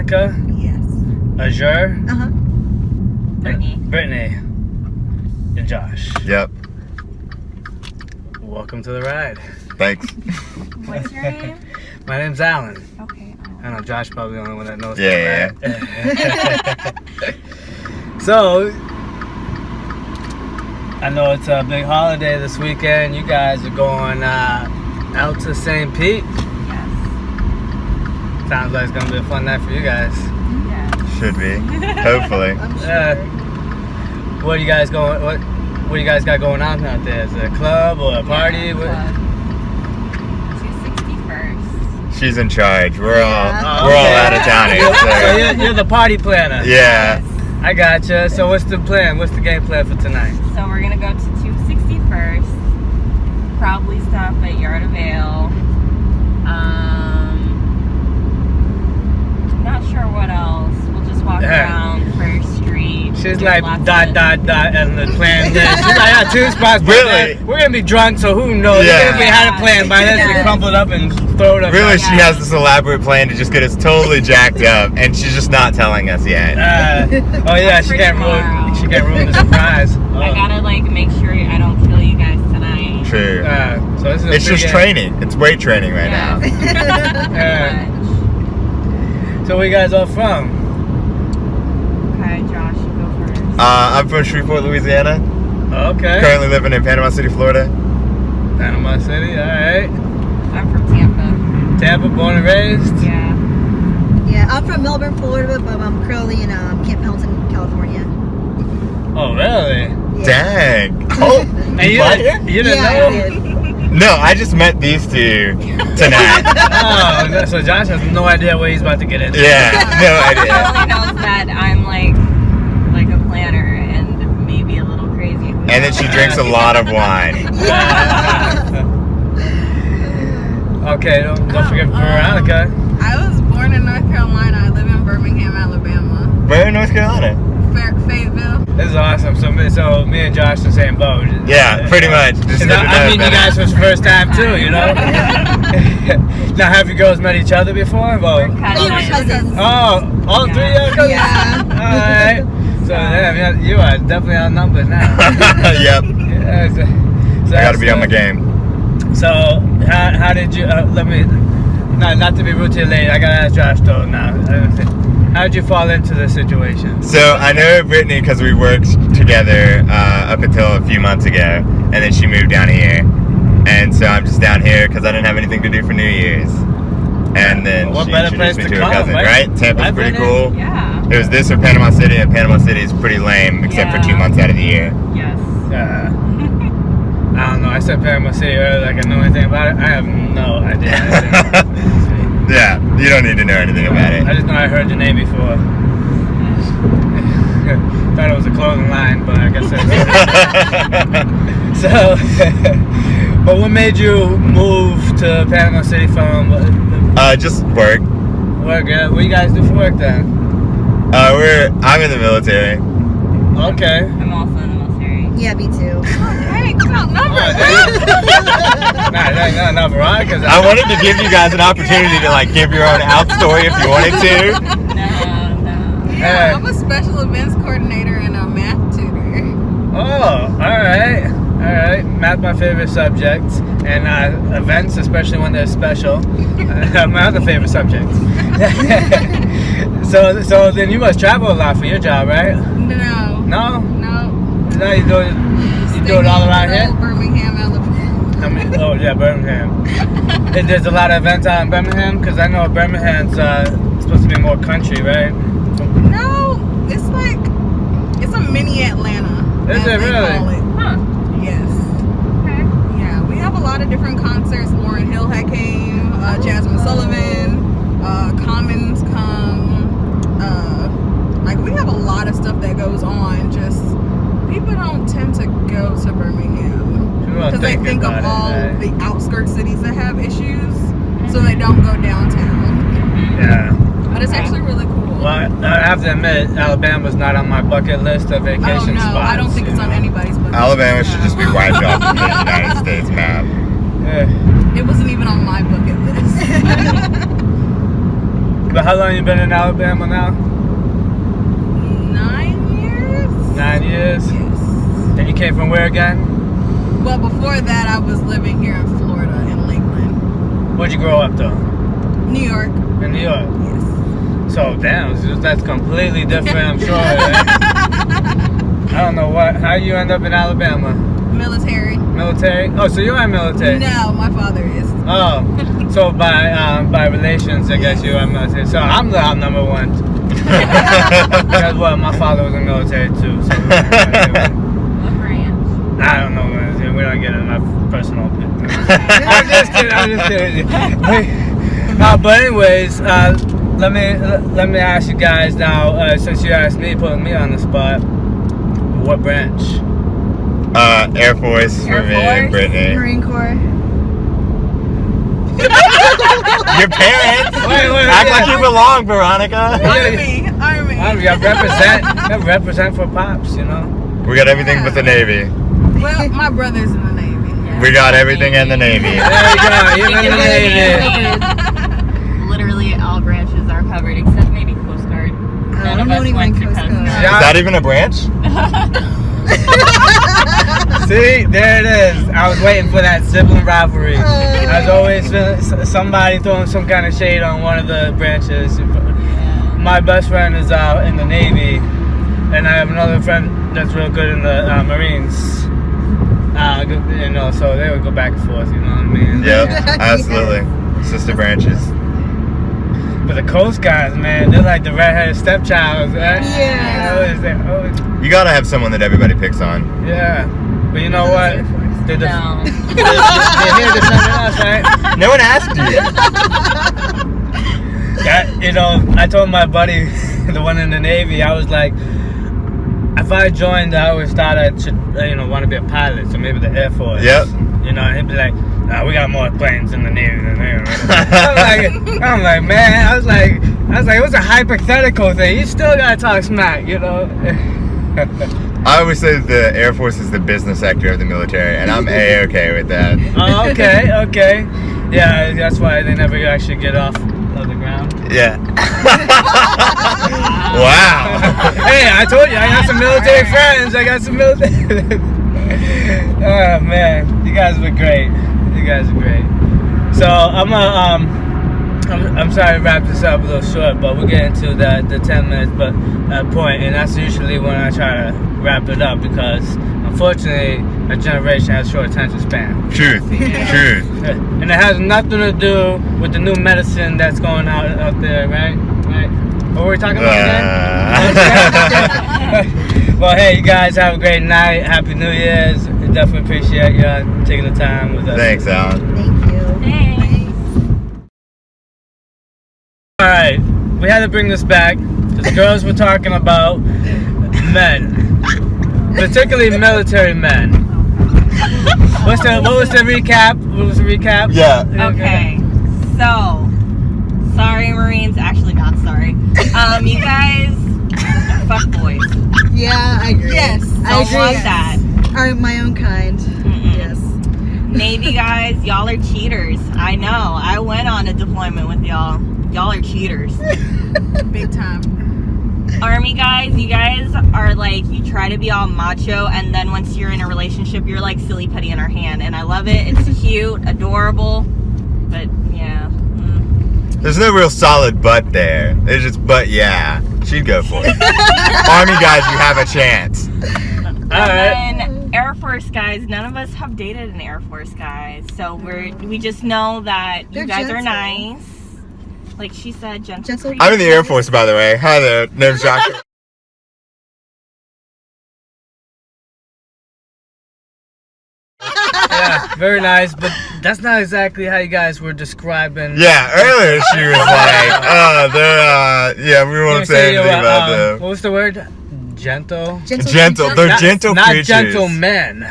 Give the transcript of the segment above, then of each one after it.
Veronica. Yes. Azure. Brittany. And Josh. Yep. Welcome to the ride. Thanks. What's your name? My name's Alan. Okay. I know Josh probably the only one that knows. Yeah. So, I know it's a big holiday this weekend. You guys are going out to St. Pete. Yes. Sounds like it's gonna be a fun night for you guys. Yes. Should be. Hopefully. I'm sure. What do you guys going? What do you guys got going on out there? Is it a club or a party? Yeah, What- club. 261st. She's in charge. We're all Yeah. we're all out of towners. So So. you're the party planner. Yeah. I gotcha. So what's the plan? What's the game plan for tonight? So we're gonna go to 261st. Probably stop at Yard of Ale. Not sure what else. We'll just walk around First Street. She's do like lots dot of- dot dot and the plan this. She's like, I got 2 spots. But Really? then we're gonna be drunk, so who knows? Yeah. If we had a plan by then, we Yeah. crumple it up and throw it up. Really, she has this elaborate plan to just get us totally jacked up, and she's just not telling us yet. Oh yeah, That's she for can't tomorrow. ruin. She can't ruin the surprise. I gotta make sure I don't kill you guys tonight. True. So this is a It's big just game. training. It's weight training right now. Yeah. So where you guys all from? Okay, Josh, you go first. I'm from Shreveport, Louisiana. Okay. Currently living in Panama City, Florida. Panama City. All right. I'm from Tampa. Tampa, born and raised. Yeah. Yeah, I'm from Melbourne, Florida, but I'm currently in Camp Pendleton, California. Oh really? Yeah. Dang. Oh, And you what? didn't Yeah, I know? did. No, I just met these two tonight. Oh, so Josh has no idea what he's about to get into. Yeah, no He idea. only knows that I'm like a planner and maybe a little crazy. And then she drinks a lot of wine. Okay, don't forget Veronica. I was born in North Carolina. I live in Birmingham, Alabama. Where in North Carolina? Fayetteville. This is awesome. So me and Josh the same boat. Yeah, pretty much. Just And get to know I meet you better. guys for the first time too, you know. Now, have you girls met each other before? Well, We're We were cousins. oh, all 3 of you cousins. Yeah. All right. So damn, you are definitely outnumbered now. Yep. Yeah, so I gotta be on my game. So how did you? Let me. Not to be rude to you, lady. I gotta ask Josh though now. How did you fall into this situation? So I know Brittany because we worked together up until a few months ago, and then she moved down here, and so I'm just down here because I didn't have anything to do for New Year's, and then Well, what she better introduced place me to to her come, cousin, right? right? Tampa's Right, pretty Brittany? cool. Yeah. It was this or Panama City, and Panama City is pretty lame except for Yeah. 2 months out of the year. Yes. I don't know. I said Panama City earlier, like I know anything about it. I have no idea. Yeah, you don't need to know anything about it. I just know I heard your name before. Thought it was a clothing line, but I guess it's so. But what made you move to Panama City from Just work. work? What do you guys do for work then? I'm in the military. Okay. I'm also in the military. Yeah, me too. Hey, come on, number. Nah, Veronica. I wanted to give you guys an opportunity to give your own out story if you wanted to. No. Yeah, I'm a special events coordinator and a math tutor. Oh, all right. Math, my favorite subject, and events, especially when they're special, my other favorite subject. So then you must travel a lot for your job, right? No. No? No. No, you do it all around here? Birmingham, Alabama. Oh yeah, Birmingham. There's a lot of events out in Birmingham, because I know Birmingham's supposed to be more country, right? No, it's it's a mini Atlanta. Is as it they really? call it. Huh. Yes. Okay. Yeah, we have a lot of different concerts. Lauryn Hill had came, Jasmine Sullivan, Commons come. We have a lot of stuff that goes on. Just people don't tend to go to Birmingham because they think of all the outskirts cities that have issues, so they don't go downtown. Yeah. But it's actually really cool. Well, I have to admit, Alabama's not on my bucket list of vacation no, spots. I don't think it's on anybody's bucket list. Alabama should just be wiped off of the United States map. Yeah. It wasn't even on my bucket list. But how long you been in Alabama now? 9 years. 9 years. Yes. And you came from where again? Well, before that, I was living here in Florida, in Lakeland. Where'd you grow up though? New York. In New York. Yes. So damn, that's completely different. I'm sure. Right? I don't know how you end up in Alabama. Military. Military? Oh, so you are military? No, my father is. Oh, so by relations, I guess you are military. So I'm the number one. Because what, my father was in the military too. So What branch? I don't know. We don't get into my personal business. I'm just kidding. But anyways, let me ask you guys now. Since you asked me, putting me on the spot, what branch? Air Force for me and Brittany. Marine Corps. Your parents? Wait, Act like you belong, Veronica. Army. I represent for Pops, you know? We got everything but the Navy. Well, my brother's in the Navy. Yeah. We got everything in the Navy. There you go, even in the Navy. Literally all branches are covered except maybe Coast Guard. None of us went to Coast Guard. Is that even a branch? See, there it is. I was waiting for that sibling rivalry. I was always feeling somebody throwing some kind of shade on one of the branches. My best friend is in the Navy, and I have another friend that's real good in the Marines. You know, so they would go back and forth. You know what I mean? Yep, absolutely. Sister branches. But the Coast Guards, man, they're like the redheaded stepchild. Right? Yeah. Always. You gotta have someone that everybody picks on. Yeah. But you know what? They're No. they're here defending us, right? No one asked you. You know, I told my buddy, the one in the Navy, I was like, if I joined, I always thought I should, want to be a pilot, so maybe the Air Force. Yep. You know, he'd be like, nah, we got more planes in the Navy than there. I'm like, man, I was like, it was a hypothetical thing. You still gotta talk smack, you know. I always say that the Air Force is the business sector of the military, and I'm A-okay with that. Oh, okay. Yeah, that's why they never actually get off of the ground. Yeah. Wow. Hey, I told you, I got some military friends. Oh man, you guys were great. So I'm sorry to wrap this up a little short, but we're getting to the 10 minutes point, and that's usually when I try to wrap it up because unfortunately our generation has short attention span. Truth. And it has nothing to do with the new medicine that's going out there, right? What were we talking about again? Well, hey, you guys have a great night. Happy New Year's. Definitely appreciate you taking the time with us. Thanks, Alan. Thank you. Thanks. All right, we had to bring this back because the girls were talking about men, particularly military men. What was the recap? Yeah. Okay, so sorry, Marines. Actually, not sorry. You guys are fuck boys. Yeah, I agree. Yes. I agree. Want that. Are my own kind. Yes. Maybe guys, y'all are cheaters. I know. I went on a deployment with y'all. Y'all are cheaters. Big time. Army guys, you guys are like, you try to be all macho, and then once you're in a relationship, you're like silly putty in our hand. And I love it. It's cute, adorable. But yeah. There's no real solid butt there. There's just butt, yeah. She'd go for it. Army guys, you have a chance. And Air Force guys, none of us have dated an Air Force guy, so we just know that you guys are nice. Like she said, gentle. I'm in the Air Force, by the way. Hi there, name's Joshua. Yeah, very nice, but that's not exactly how you guys were describing. Yeah, earlier she was like, we won't say anything about them. What was the word? Gentle. Gentle. They're gentle not creatures. Gentlemen.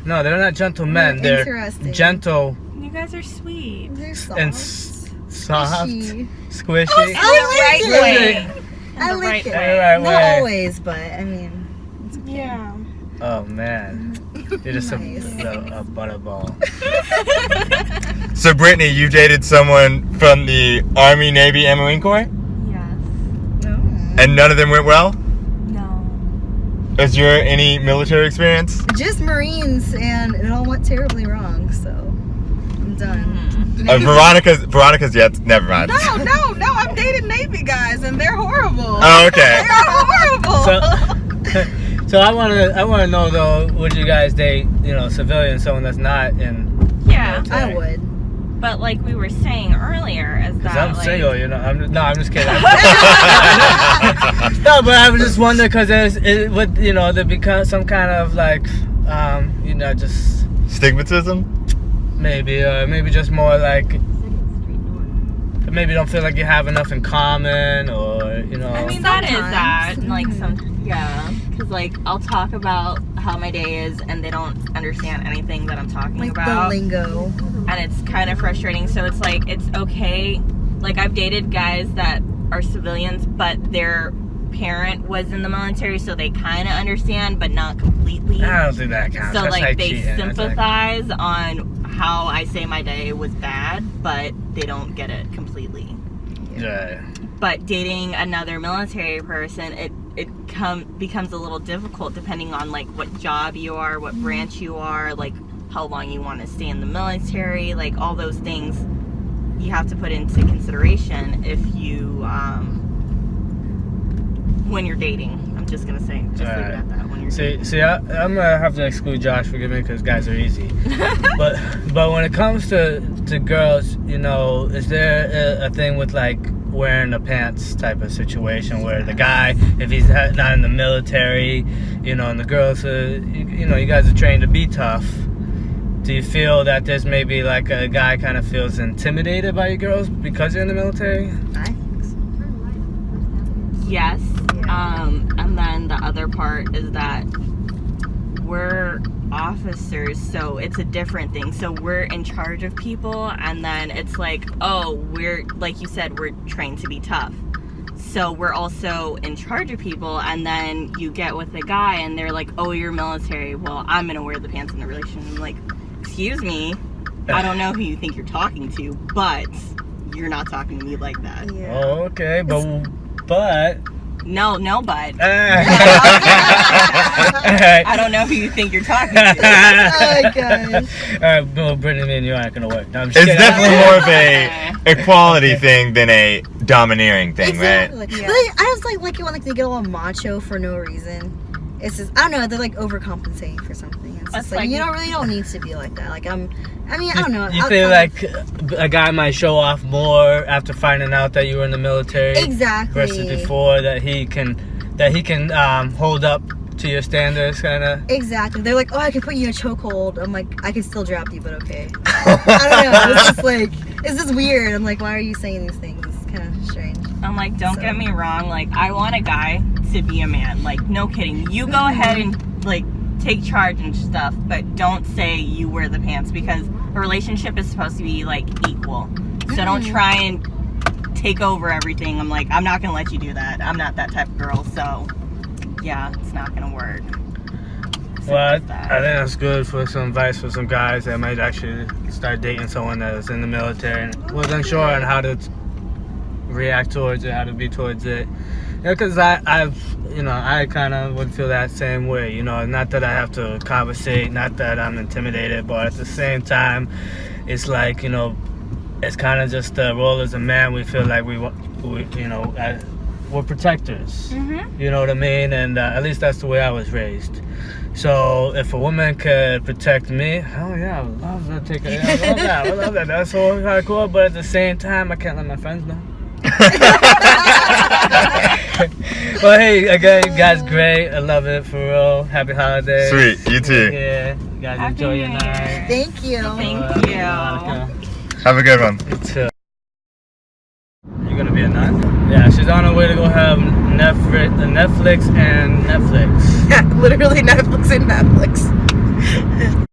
No, they're not gentlemen. They're interesting. gentle You guys are sweet. They're soft. and soft, Squishy. squishy. I like The it. right way. I The like right it. way. Right Not way. always, but I mean, it's okay. Yeah. Oh man, you're just Nice. a butterball. So Brittany, you dated someone from the Army, Navy, and Marine Corps? And none of them went well? No. Is your any military experience? Just Marines, and it all went terribly wrong. So I'm done. Veronica's yet. Never mind. No. I've dated Navy guys, and they're horrible. Oh, okay. They're horrible. So I wanna know though, would you guys date, civilian, someone that's not in? Yeah. I would. But like we were saying earlier, is that I'm like, single, I'm just kidding. No, but I was just wondering because there becomes some kind of like, just Stigmatism? maybe just more like. Maybe don't feel like you have enough in common, or I mean, that is that. Like because like I'll talk about how my day is, and they don't understand anything that I'm talking Like about. the lingo. And it's kind of frustrating. So it's like it's okay. Like I've dated guys that are civilians, but their parent was in the military, so they kind of understand, but not completely. I don't think that counts. So That's like they cheating. sympathize on how I say my day was bad, but they don't get it completely. Yeah. But dating another military person, it becomes a little difficult depending on like what job you are, what branch you are, like how long you want to stay in the military, like all those things you have to put into consideration if you when you're dating. I'm just gonna say, leave it at that. When you're dating. I'm gonna have to exclude Josh. Forgive me, because guys are easy. but when it comes to girls, is there a thing with like wearing the pants type of situation where the guy, if he's not in the military, and the girls, you guys are trained to be tough. Do you feel that there's maybe like a guy kind of feels intimidated by you girls because you're in the military? I think so. Yes. And then the other part is that we're officers, so it's a different thing. So we're in charge of people, and then it's like, we're, like you said, we're trained to be tough. So we're also in charge of people, and then you get with a guy and they're like, oh, you're military, well, I'm gonna wear the pants in the relation. I'm like, excuse me, I don't know who you think you're talking to, but you're not talking to me like that. Yeah. Oh, okay, but No, but Alright. I don't know who you think you're talking to. Oh my gosh. Alright, well, Brittany, me and you aren't gonna work. No, I'm just It's kidding. definitely more of a equality thing than a domineering thing, Exactly. Yeah. But I just like you want like they get all macho for no reason. It's just I don't know, they're like overcompensating for something. It's That's just like like- you don't need to be like that. Like I don't know. You feel like a guy might show off more after finding out that you were in the military, exactly versus before, that he can hold up to your standards, kind of. Exactly. They're like, oh, I can put you in a chokehold. I'm like, I can still drop you, but okay. I don't know. It's just like, it's just weird. I'm like, why are you saying these things? It's kind of strange. I'm like, don't get me wrong. Like, I want a guy to be a man. Like, no kidding. You go ahead and, like, take charge and stuff, but don't say you wear the pants, because a relationship is supposed to be, like, equal. So don't try and take over everything. I'm like, I'm not going to let you do that. I'm not that type of girl, so, yeah, it's not going to work. Well, I think that's good for some advice for some guys that might actually start dating someone that is in the military and was unsure on how to react towards it, how to be towards it. Because I kind of would feel that same way. Not that I have to conversate, not that I'm intimidated, but at the same time, it's like, it's kind of just the role as a man. We feel like we're protectors. Mm-hmm. You know what I mean? And at least that's the way I was raised. So if a woman could protect me, oh yeah, I would love to take it. I love that. That's so kind of cool. But at the same time, I can't let my friends know. Well, hey, again, you guys, great. I love it, for real. Happy holidays. Sweet, you too. Yeah, you guys Happy enjoy your New night. Year. Thank you. Thank you. Have a good one. You too. You're gonna be a nun? Yeah, she's on her way to go have Netflix and Netflix. Yeah, literally Netflix and Netflix.